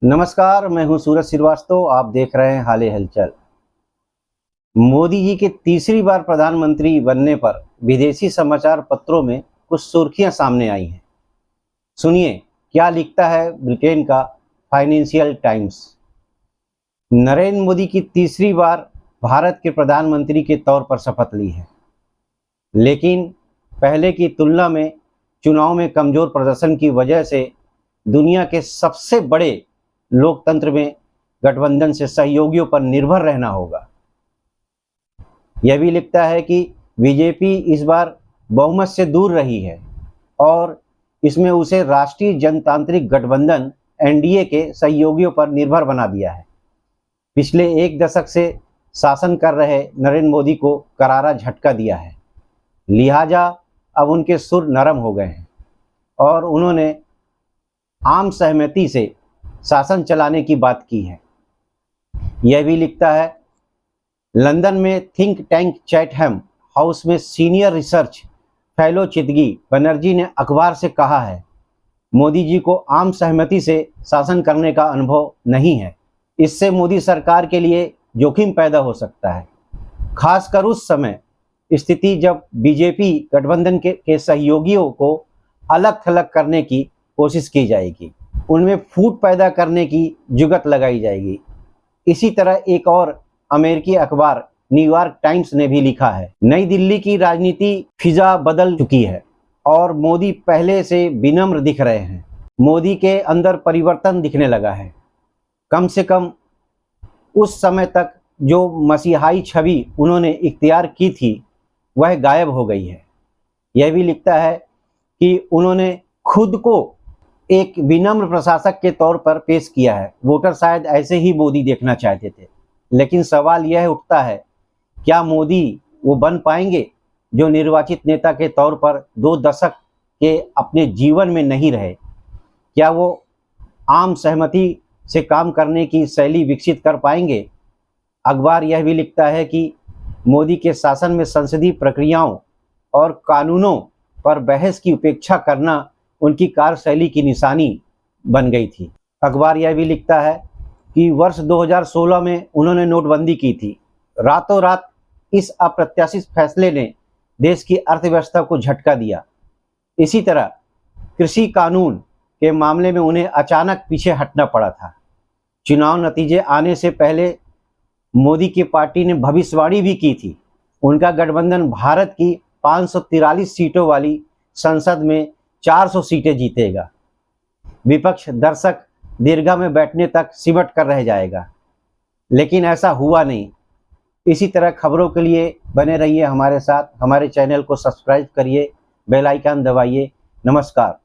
नमस्कार, मैं हूं सूरज श्रीवास्तव। आप देख रहे हैं हाल हलचल। मोदी जी के तीसरी बार प्रधानमंत्री बनने पर विदेशी समाचार पत्रों में कुछ सुर्खियां सामने आई हैं। सुनिए क्या लिखता है ब्रिटेन का फाइनेंशियल टाइम्स। नरेंद्र मोदी की तीसरी बार भारत के प्रधानमंत्री के तौर पर शपथ ली है, लेकिन पहले की तुलना में चुनाव में कमजोर प्रदर्शन की वजह से दुनिया के सबसे बड़े लोकतंत्र में गठबंधन से सहयोगियों पर निर्भर रहना होगा। यह भी लिखता है कि बीजेपी इस बार बहुमत से दूर रही है और इसमें उसे राष्ट्रीय जनतांत्रिक गठबंधन एनडीए के सहयोगियों पर निर्भर बना दिया है। पिछले एक दशक से शासन कर रहे नरेंद्र मोदी को करारा झटका दिया है, लिहाजा अब उनके सुर नरम हो गए हैं और उन्होंने आम सहमति से शासन चलाने की बात की है। यह भी लिखता है, लंदन में थिंक टैंक चैटहैम हाउस में सीनियर रिसर्च फेलो चितगी बनर्जी ने अखबार से कहा है, मोदी जी को आम सहमति से शासन करने का अनुभव नहीं है। इससे मोदी सरकार के लिए जोखिम पैदा हो सकता है, खासकर उस समय स्थिति जब बीजेपी गठबंधन के सहयोगियों को अलग थलग करने की कोशिश की जाएगी, उनमें फूट पैदा करने की जुगत लगाई जाएगी। इसी तरह एक और अमेरिकी अखबार न्यूयॉर्क टाइम्स ने भी लिखा है, नई दिल्ली की राजनीति फिजा बदल चुकी है और मोदी पहले से विनम्र दिख रहे हैं। मोदी के अंदर परिवर्तन दिखने लगा है। कम से कम उस समय तक जो मसीहाई छवि उन्होंने इख्तियार की थी वह गायब हो गई है। यह भी लिखता है कि उन्होंने खुद को एक विनम्र प्रशासक के तौर पर पेश किया है। वोटर शायद ऐसे ही मोदी देखना चाहते थे, लेकिन सवाल यह उठता है, क्या मोदी वो बन पाएंगे जो निर्वाचित नेता के तौर पर 2 दशक के अपने जीवन में नहीं रहे? क्या वो आम सहमति से काम करने की शैली विकसित कर पाएंगे? अखबार यह भी लिखता है कि मोदी के शासन में संसदीय प्रक्रियाओं और कानूनों पर बहस की उपेक्षा करना उनकी कार्यशैली की निशानी बन गई थी। अखबार यह भी लिखता है कि वर्ष 2016 में उन्होंने नोटबंदी की थी। रातों रात इस अप्रत्याशित फैसले ने देश की अर्थव्यवस्था को झटका दिया। इसी तरह कृषि कानून के मामले में उन्हें अचानक पीछे हटना पड़ा था। चुनाव नतीजे आने से पहले मोदी की पार्टी ने भविष्यवाणी भी की थी, उनका गठबंधन भारत की 543 सीटों वाली संसद में 400 सीटें जीतेगा। विपक्ष दर्शक दीर्घा में बैठने तक सिमट कर रह जाएगा, लेकिन ऐसा हुआ नहीं। इसी तरह खबरों के लिए बने रहिए हमारे साथ। हमारे चैनल को सब्सक्राइब करिए, बेल आइकन दबाइए। नमस्कार।